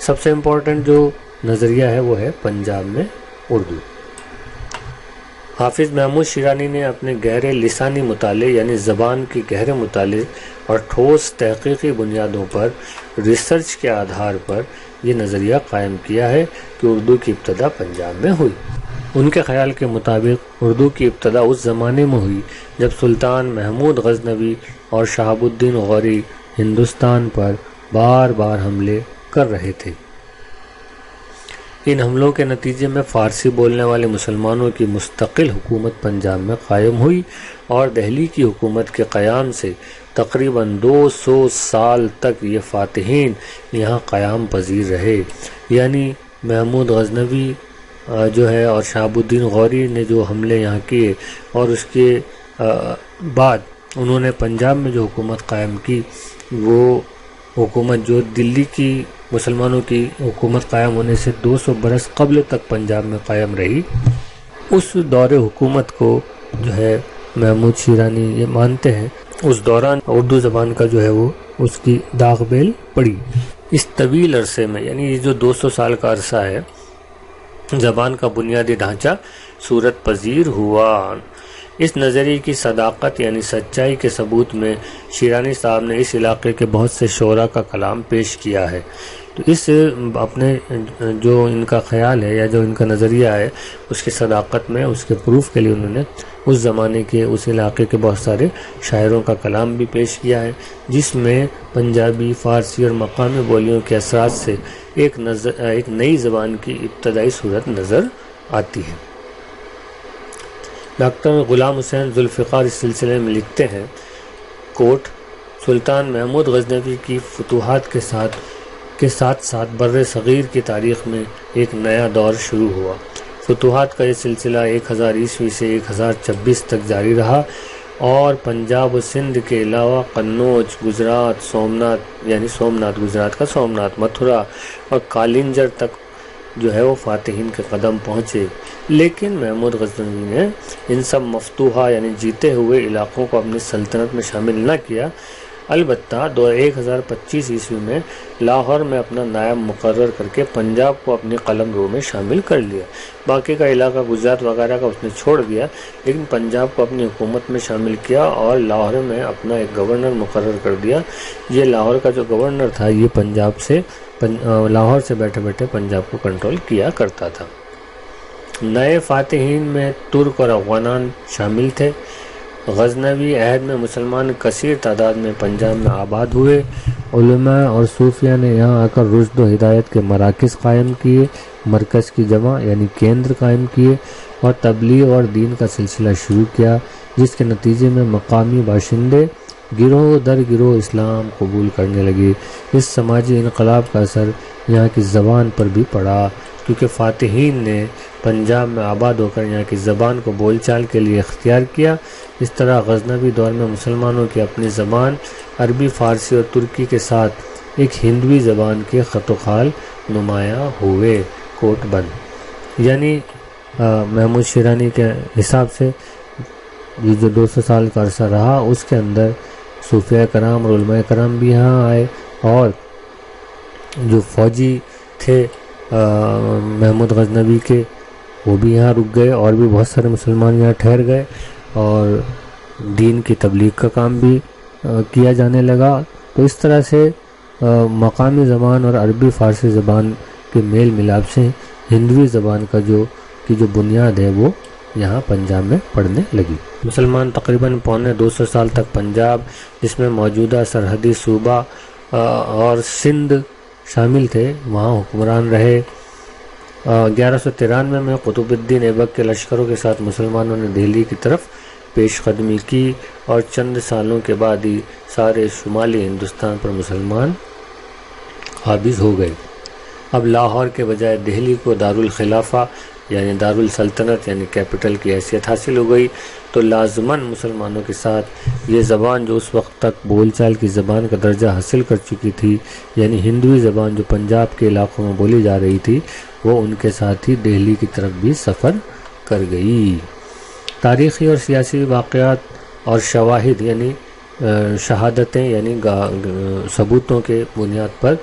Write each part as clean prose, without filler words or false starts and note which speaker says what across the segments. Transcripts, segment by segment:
Speaker 1: سب سے امپورٹنٹ جو نظریہ ہے وہ ہے پنجاب میں اردو۔ حافظ محمود شیرانی نے اپنے گہرے لسانی مطالعے یعنی زبان کی گہرے مطالعے اور ٹھوس تحقیقی بنیادوں پر ریسرچ کے آدھار پر یہ نظریہ قائم کیا ہے کہ اردو کی ابتدا پنجاب میں ہوئی۔ ان کے خیال کے مطابق اردو کی ابتدا اس زمانے میں ہوئی جب سلطان محمود غزنوی اور شہاب الدین غوری ہندوستان پر بار بار حملے کر رہے تھے۔ ان حملوں کے نتیجے میں فارسی بولنے والے مسلمانوں کی مستقل حکومت پنجاب میں قائم ہوئی اور دہلی کی حکومت کے قیام سے تقریباً 200 سال تک یہ فاتحین یہاں قیام پذیر رہے۔ یعنی محمود غزنوی جو ہے اور شہاب الدین غوری نے جو حملے یہاں کیے اور اس کے بعد انہوں نے پنجاب میں جو حکومت قائم کی، وہ حکومت جو دلی کی مسلمانوں کی حکومت قائم ہونے سے 200 برس قبل تک پنجاب میں قائم رہی، اس دور حکومت کو جو ہے محمود شیرانی یہ مانتے ہیں اس دوران اردو زبان کا جو ہے وہ اس کی داغ بیل پڑی۔ اس طویل عرصے میں یعنی یہ جو 200 سال کا عرصہ ہے، زبان کا بنیادی ڈھانچہ صورت پذیر ہوا۔ اس نظریے کی صداقت یعنی سچائی کے ثبوت میں شیرانی صاحب نے اس علاقے کے بہت سے شعراء کا کلام پیش کیا ہے۔ تو اس اپنے جو ان کا خیال ہے یا جو ان کا نظریہ ہے اس کی صداقت میں اس کے پروف کے لیے انہوں نے اس زمانے کے اس علاقے کے بہت سارے شاعروں کا کلام بھی پیش کیا ہے، جس میں پنجابی، فارسی اور مقامی بولیوں کے اثرات سے ایک نئی زبان کی ابتدائی صورت نظر آتی ہے۔ ڈاکٹر غلام حسین ذوالفقار اس سلسلے میں لکھتے ہیں، کوٹ، سلطان محمود غزنوی کی فتوحات کے ساتھ ساتھ بر صغیر کی تاریخ میں ایک نیا دور شروع ہوا۔ فتوحات کا یہ سلسلہ 1000 عیسوی سے 1026 تک جاری رہا اور پنجاب و سندھ کے علاوہ قنوج، گجرات، سومنات گجرات کا سومنات، متھرا اور کالنجر تک جو ہے وہ فاتحین کے قدم پہنچے۔ لیکن محمود غزنوی نے ان سب مفتوحہ یعنی جیتے ہوئے علاقوں کو اپنی سلطنت میں شامل نہ کیا، البتہ 1025 عیسوی میں لاہور میں اپنا نائب مقرر کر کے پنجاب کو اپنی قلم رو میں شامل کر لیا۔ باقی کا علاقہ گجرات وغیرہ کا اس نے چھوڑ دیا، لیکن پنجاب کو اپنی حکومت میں شامل کیا اور لاہور میں اپنا ایک گورنر مقرر کر دیا۔ یہ لاہور کا جو گورنر تھا یہ پنجاب سے لاہور سے بیٹھے بیٹھے پنجاب کو کنٹرول کیا کرتا تھا۔ نئے فاتحین میں ترک اور افغانان شامل تھے۔ غزنوی عہد میں مسلمان کثیر تعداد میں پنجاب میں آباد ہوئے۔ علماء اور صوفیہ نے یہاں آ کر رشد و ہدایت کے مراکز قائم کیے، مرکز کی جمع یعنی کیندر قائم کیے اور تبلیغ اور دین کا سلسلہ شروع کیا، جس کے نتیجے میں مقامی باشندے گروہ در گروہ اسلام قبول کرنے لگے۔ اس سماجی انقلاب کا اثر یہاں کی زبان پر بھی پڑا، کیونکہ فاتحین نے پنجاب میں آباد ہو کر یہاں کی زبان کو بول چال کے لیے اختیار کیا۔ اس طرح غزنوی دور میں مسلمانوں کی اپنی زبان عربی، فارسی اور ترکی کے ساتھ ایک ہندوی زبان کے خط و خال نمایاں ہوئے۔ کوٹ بند۔ یعنی محمود شیرانی کے حساب سے یہ جو 200 سال کا عرصہ رہا اس کے اندر صوفیہ کرام اور علماء کرام بھی یہاں آئے، اور جو فوجی تھے محمود غزنوی کے وہ بھی یہاں رک گئے، اور بھی بہت سارے مسلمان یہاں ٹھہر گئے اور دین کی تبلیغ کا کام بھی کیا جانے لگا۔ تو اس طرح سے مقامی زبان اور عربی فارسی زبان کے میل ملاپ سے ہندوی زبان کا جو بنیاد ہے وہ یہاں پنجاب میں پڑنے لگی۔ مسلمان تقریباً 250 سال تک پنجاب، جس میں موجودہ سرحدی صوبہ اور سندھ شامل تھے، وہاں حکمران رہے۔ 1193 میں قطب الدین ایبک کے لشکروں کے ساتھ مسلمانوں نے دہلی کی طرف پیش قدمی کی اور چند سالوں کے بعد ہی سارے شمالی ہندوستان پر مسلمان قابض ہو گئے۔ اب لاہور کے بجائے دہلی کو دارالخلافہ یعنی دارالسلطنت یعنی کیپٹل کی حیثیت حاصل ہو گئی، تو لازماً مسلمانوں کے ساتھ یہ زبان جو اس وقت تک بول چال کی زبان کا درجہ حاصل کر چکی تھی، یعنی ہندوی زبان جو پنجاب کے علاقوں میں بولی جا رہی تھی، وہ ان کے ساتھ ہی دہلی کی طرف بھی سفر کر گئی۔ تاریخی اور سیاسی واقعات اور شواہد یعنی شہادتیں یعنی ثبوتوں کے بنیاد پر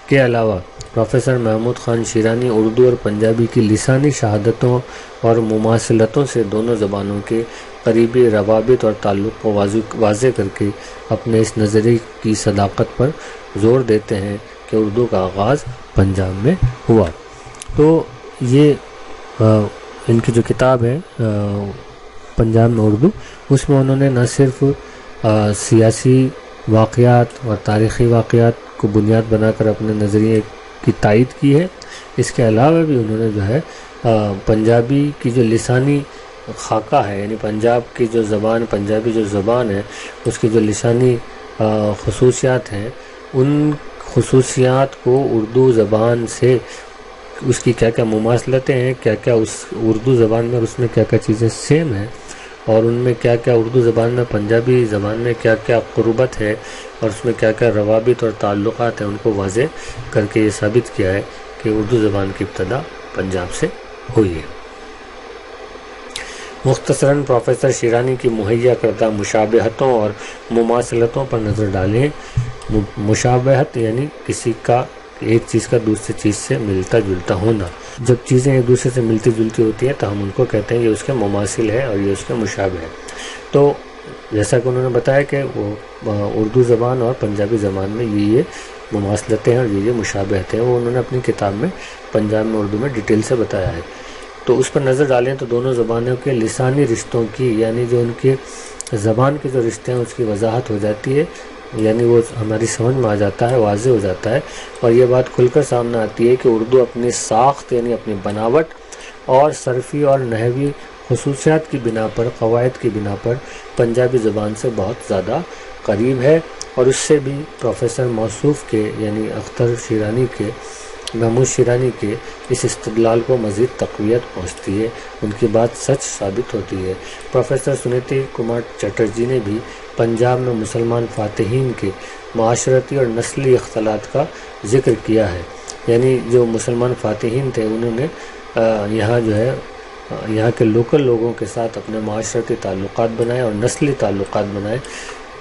Speaker 1: کے علاوہ پروفیسر محمود خان شیرانی اردو اور پنجابی کی لسانی شہادتوں اور مماثلتوں سے دونوں زبانوں کے قریبی روابط اور تعلق کو واضح کر کے اپنے اس نظریے کی صداقت پر زور دیتے ہیں کہ اردو کا آغاز پنجاب میں ہوا۔ تو یہ ان کی جو کتاب ہے پنجاب میں اردو، اس میں انہوں نے نہ صرف سیاسی واقعات اور تاریخی واقعات کو بنیاد بنا کر اپنے نظریے کی تائید کی ہے، اس کے علاوہ بھی انہوں نے جو ہے پنجابی کی جو لسانی خاکہ ہے، یعنی پنجاب کی جو زبان، پنجابی جو زبان ہے، اس کی جو لسانی خصوصیات ہیں، ان خصوصیات کو اردو زبان سے اس کی کیا کیا مماثلتیں ہیں، کیا کیا اس اردو زبان میں اور اس میں کیا کیا چیزیں سیم ہیں، اور ان میں کیا کیا اردو زبان میں پنجابی زبان میں کیا کیا قربت ہے، اور اس میں کیا کیا روابط اور تعلقات ہیں، ان کو واضح کر کے یہ ثابت کیا ہے کہ اردو زبان کی ابتدا پنجاب سے ہوئی ہے۔ مختصراً پروفیسر شیرانی کی مہیا کردہ مشابہتوں اور مماثلتوں پر نظر ڈالیں۔ مشابہت یعنی کسی کا ایک چیز کا دوسری چیز سے ملتا جلتا ہونا۔ جب چیزیں ایک دوسرے سے ملتی جلتی ہوتی ہیں تو ہم ان کو کہتے ہیں یہ اس کے مماثل ہے اور یہ اس کے مشابہ ہے۔ تو جیسا کہ انہوں نے بتایا کہ وہ اردو زبان اور پنجابی زبان میں یہ مماثلتیں ہیں اور یہ مشابہتیں ہیں، وہ انہوں نے اپنی کتاب میں پنجاب میں اردو میں ڈیٹیل سے بتایا ہے۔ تو اس پر نظر ڈالیں تو دونوں زبانوں کے لسانی رشتوں کی، یعنی جو ان کے زبان کے جو رشتے ہیں اس کی وضاحت ہو جاتی ہے، یعنی وہ ہماری سمجھ میں آ جاتا ہے، واضح ہو جاتا ہے، اور یہ بات کھل کر سامنے آتی ہے کہ اردو اپنی ساخت یعنی اپنی بناوٹ اور صرفی اور نحوی خصوصیات کی بنا پر، قواعد کی بنا پر پنجابی زبان سے بہت زیادہ قریب ہے، اور اس سے بھی پروفیسر موصوف کے یعنی اختر شیرانی کے، محمود شیرانی کے اس استدلال کو مزید تقویت پہنچتی ہے، ان کی بات سچ ثابت ہوتی ہے۔ پروفیسر سنیتی کمار چٹرجی نے بھی پنجاب میں مسلمان فاتحین کے معاشرتی اور نسلی اختلاط کا ذکر کیا ہے، یعنی جو مسلمان فاتحین تھے انہوں نے یہاں جو ہے یہاں کے لوکل لوگوں کے ساتھ اپنے معاشرتی تعلقات بنائے اور نسلی تعلقات بنائے،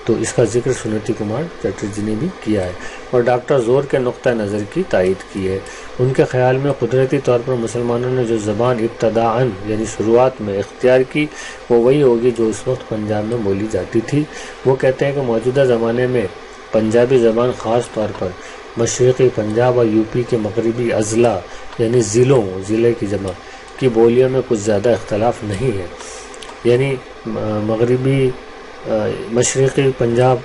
Speaker 1: تو اس کا ذکر سنیتی کمار چٹرجی نے بھی کیا ہے، اور ڈاکٹر زور کے نقطہ نظر کی تائید کی ہے۔ ان کے خیال میں قدرتی طور پر مسلمانوں نے جو زبان ابتداءً یعنی شروعات میں اختیار کی وہ وہی ہوگی جو اس وقت پنجاب میں بولی جاتی تھی۔ وہ کہتے ہیں کہ موجودہ زمانے میں پنجابی زبان خاص طور پر مشرقی پنجاب اور یو پی کے مغربی اضلاع یعنی ضلعوں، ضلع کی جمع کی بولیوں میں کچھ زیادہ اختلاف نہیں ہے، یعنی مشرقی پنجاب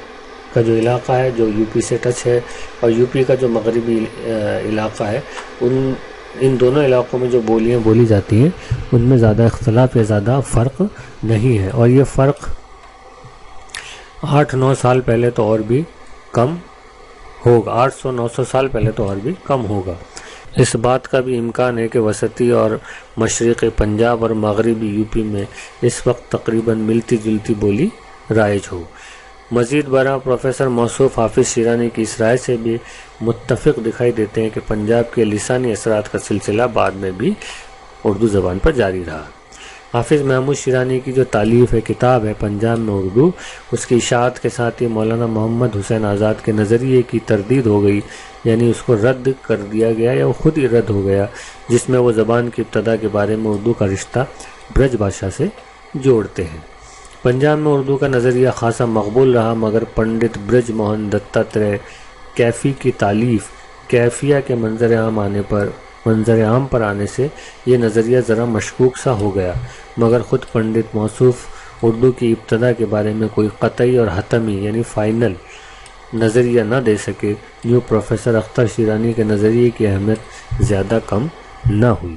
Speaker 1: کا جو علاقہ ہے جو یو پی سے ٹچ ہے اور یو پی کا جو مغربی علاقہ ہے، ان دونوں علاقوں میں جو بولیاں بولی جاتی ہیں ان میں زیادہ اختلاف یا زیادہ فرق نہیں ہے، اور یہ فرق 800-900 سال پہلے تو اور بھی کم ہوگا، 800-900 سال پہلے تو اور بھی کم ہوگا۔ اس بات کا بھی امکان ہے کہ وسطی اور مشرقی پنجاب اور مغربی یو پی میں اس وقت تقریباً ملتی جلتی بولی رائج ہو۔ مزید برآں پروفیسر موصوف حافظ شیرانی کی اس رائے سے بھی متفق دکھائی دیتے ہیں کہ پنجاب کے لسانی اثرات کا سلسلہ بعد میں بھی اردو زبان پر جاری رہا۔ حافظ محمود شیرانی کی جو تالیف ہے کتاب ہے پنجاب میں اردو، اس کی اشاعت کے ساتھ ہی مولانا محمد حسین آزاد کے نظریے کی تردید ہو گئی، یعنی اس کو رد کر دیا گیا یا وہ خود ہی رد ہو گیا، جس میں وہ زبان کی ابتدا کے بارے میں اردو کا رشتہ برج بھاشا سے جوڑتے ہیں۔ پنجاب میں اردو کا نظریہ خاصا مقبول رہا، مگر پنڈت برج موہن دتاتریہ کیفی کی تالیف کیفیہ کے منظر عام پر آنے سے یہ نظریہ ذرا مشکوک سا ہو گیا، مگر خود پنڈت موصوف اردو کی ابتدا کے بارے میں کوئی قطعی اور حتمی یعنی فائنل نظریہ نہ دے سکے، یوں پروفیسر اختر شیرانی کے نظریے کی اہمیت زیادہ کم نہ ہوئی۔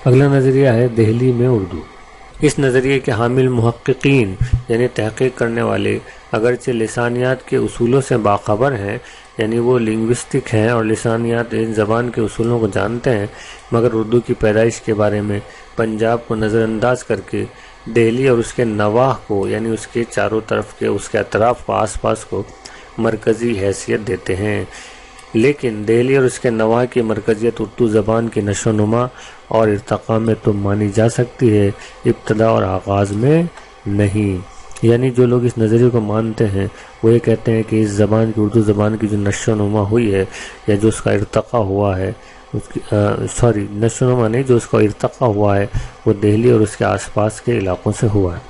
Speaker 1: اگلا نظریہ ہے دہلی میں اردو۔ اس نظریے کے حامل محققین یعنی تحقیق کرنے والے اگرچہ لسانیات کے اصولوں سے باخبر ہیں، یعنی وہ لنگوسٹک ہیں اور لسانیات زبان کے اصولوں کو جانتے ہیں، مگر اردو کی پیدائش کے بارے میں پنجاب کو نظر انداز کر کے دہلی اور اس کے نواح کو یعنی اس کے چاروں طرف کے اس کے اطراف کو آس پاس کو مرکزی حیثیت دیتے ہیں، لیکن دہلی اور اس کے نواح کی مرکزیت اردو زبان کی نشو و نما اور ارتقاء میں تو مانی جا سکتی ہے، ابتدا اور آغاز میں نہیں۔ یعنی جو لوگ اس نظریے کو مانتے ہیں وہ یہ کہتے ہیں کہ اس زبان کی، اردو زبان کی جو نشو و نما ہوئی ہے یا جو اس کا ارتقا ہوا ہے، نشو و نما نہیں، جو اس کا ارتقا ہوا ہے وہ دہلی اور اس کے آس پاس کے علاقوں سے ہوا ہے۔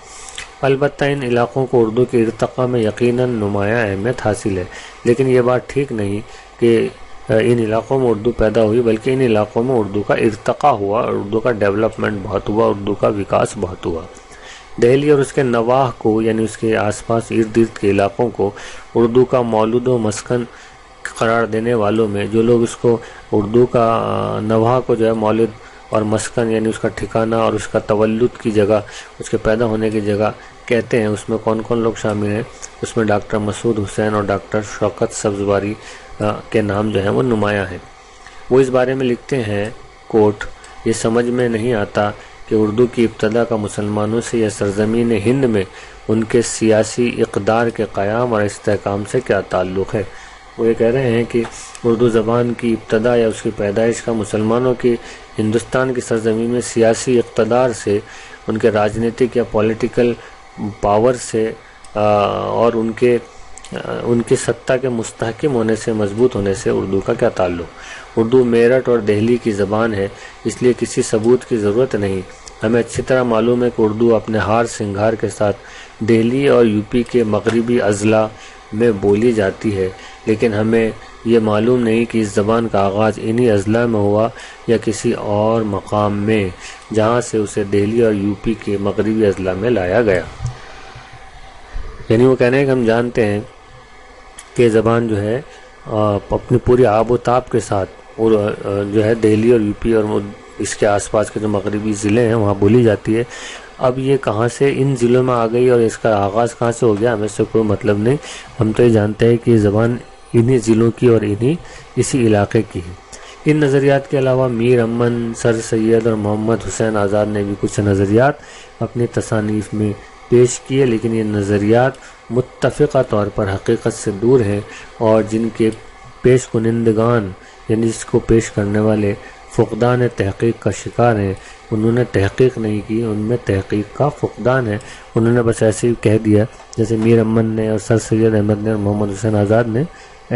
Speaker 1: البتہ ان علاقوں کو اردو کے ارتقاء میں یقیناً نمایاں اہمیت حاصل ہے، لیکن یہ بات ٹھیک نہیں کہ ان علاقوں میں اردو پیدا ہوئی، بلکہ ان علاقوں میں اردو کا ارتقاء ہوا، اردو کا ڈیولپمنٹ بہت ہوا، اردو کا وکاس بہت ہوا۔ دہلی اور اس کے نواح کو، یعنی اس کے آس پاس ارد گرد کے علاقوں کو اردو کا مولود و مسکن قرار دینے والوں میں، جو لوگ اس کو اردو کا نواح کو جو ہے مولد اور مسکن یعنی اس کا ٹھکانہ اور اس کا تولد کی جگہ، اس کے پیدا ہونے کی جگہ کہتے ہیں، اس میں کون کون لوگ شامل ہیں؟ اس میں ڈاکٹر مسعود حسین اور ڈاکٹر شوکت سبزواری کے نام جو ہیں وہ نمایاں ہیں۔ وہ اس بارے میں لکھتے ہیں کوٹ، یہ سمجھ میں نہیں آتا کہ اردو کی ابتدا کا مسلمانوں سے یا سرزمین ہند میں ان کے سیاسی اقدار کے قیام اور استحکام سے کیا تعلق ہے۔ وہ یہ کہہ رہے ہیں کہ اردو زبان کی ابتدا یا اس کی پیدائش کا مسلمانوں کی ہندوستان کی سرزمین میں سیاسی اقتدار سے، ان کے راجنیتک یا پولیٹیکل پاور سے اور ان کی سطح کے مستحکم ہونے سے، مضبوط ہونے سے اردو کا کیا تعلق؟ اردو میرٹھ اور دہلی کی زبان ہے، اس لیے کسی ثبوت کی ضرورت نہیں۔ ہمیں اچھی طرح معلوم ہے کہ اردو اپنے ہار سنگھار کے ساتھ دہلی اور یو پی کے مغربی اضلاع میں بولی جاتی ہے، لیکن ہمیں یہ معلوم نہیں کہ اس زبان کا آغاز انہی اضلاع میں ہوا یا کسی اور مقام میں، جہاں سے اسے دہلی اور یو پی کے مغربی اضلاع میں لایا گیا۔ یعنی وہ کہنے ہیں کہ ہم جانتے ہیں کہ زبان جو ہے اپنی پوری آب و تاب کے ساتھ اور جو ہے دہلی اور یو پی اور اس کے آس پاس کے جو مغربی ضلع ہیں وہاں بولی جاتی ہے۔ اب یہ کہاں سے ان ضلعوں میں آ گئی اور اس کا آغاز کہاں سے ہو گیا، ہمیں سے کوئی مطلب نہیں۔ ہم تو یہ جانتے ہیں کہ یہ زبان انہی ضلعوں کی اور اسی علاقے کی ہے۔ ان نظریات کے علاوہ میر امن، سر سید اور محمد حسین آزاد نے بھی کچھ نظریات اپنی تصانیف میں پیش کیے، لیکن یہ نظریات متفقہ طور پر حقیقت سے دور ہیں اور جن کے پیش کنندگان یعنی جس کو پیش کرنے والے فقدان تحقیق کا شکار ہیں۔ انہوں نے تحقیق نہیں کی، ان میں تحقیق کا فقدان ہے۔ انہوں نے بس ایسے ہی کہہ دیا، جیسے میر امن نے اور سر سید احمد نے اور محمد حسین آزاد نے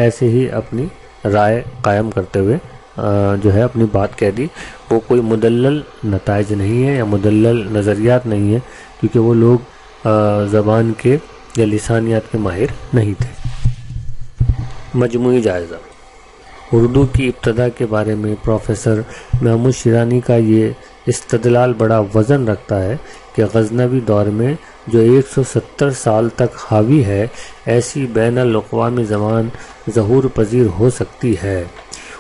Speaker 1: ایسے ہی اپنی رائے قائم کرتے ہوئے جو ہے اپنی بات کہہ دی۔ وہ کوئی مدلل نتائج نہیں ہے یا مدلل نظریات نہیں ہے، کیونکہ وہ لوگ زبان کے یا لسانیات کے ماہر نہیں تھے۔ مجموعی جائزہ۔ اردو کی ابتدا کے بارے میں پروفیسر محمود شیرانی کا یہ استدلال بڑا وزن رکھتا ہے کہ غزنوی دور میں جو 170 سال تک حاوی ہے، ایسی بین الاقوامی زبان ظہور پذیر ہو سکتی ہے۔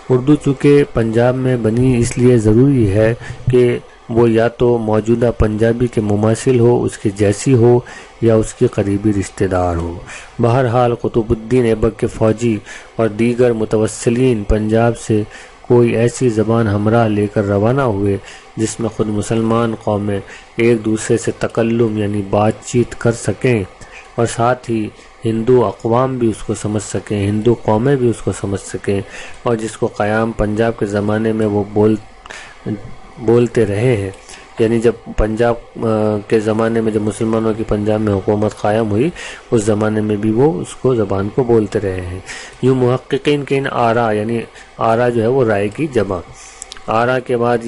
Speaker 1: اردو چونکہ پنجاب میں بنی، اس لیے ضروری ہے کہ وہ یا تو موجودہ پنجابی کے مماثل ہو، اس کے جیسی ہو، یا اس کی قریبی رشتہ دار ہو۔ بہرحال قطب الدین ایبک کے فوجی اور دیگر متوسلین پنجاب سے کوئی ایسی زبان ہمراہ لے کر روانہ ہوئے جس میں خود مسلمان قومیں ایک دوسرے سے تکلم یعنی بات چیت کر سکیں اور ساتھ ہی ہندو اقوام بھی اس کو سمجھ سکیں، ہندو قومیں بھی اس کو سمجھ سکیں، اور جس کو قیام پنجاب کے زمانے میں وہ بولتے رہے ہیں۔ یعنی جب پنجاب کے زمانے میں جب مسلمانوں کی پنجاب میں حکومت قائم ہوئی، اس زمانے میں بھی وہ اس کو زبان کو بولتے رہے ہیں۔ یوں محققین کے ان آراء، یعنی آراء جو ہے وہ رائے کی جمع، آراء کے بعد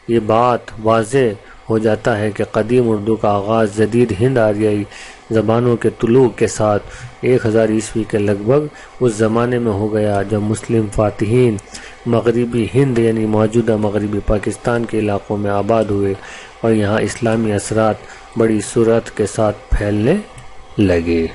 Speaker 1: یہ بات واضح ہو جاتا ہے کہ قدیم اردو کا آغاز جدید ہند آریائی زبانوں کے طلوع کے ساتھ 1000 عیسوی کے لگ بھگ اس زمانے میں ہو گیا جب مسلم فاتحین مغربی ہند یعنی موجودہ مغربی پاکستان کے علاقوں میں آباد ہوئے اور یہاں اسلامی اثرات بڑی سرعت کے ساتھ پھیلنے لگے۔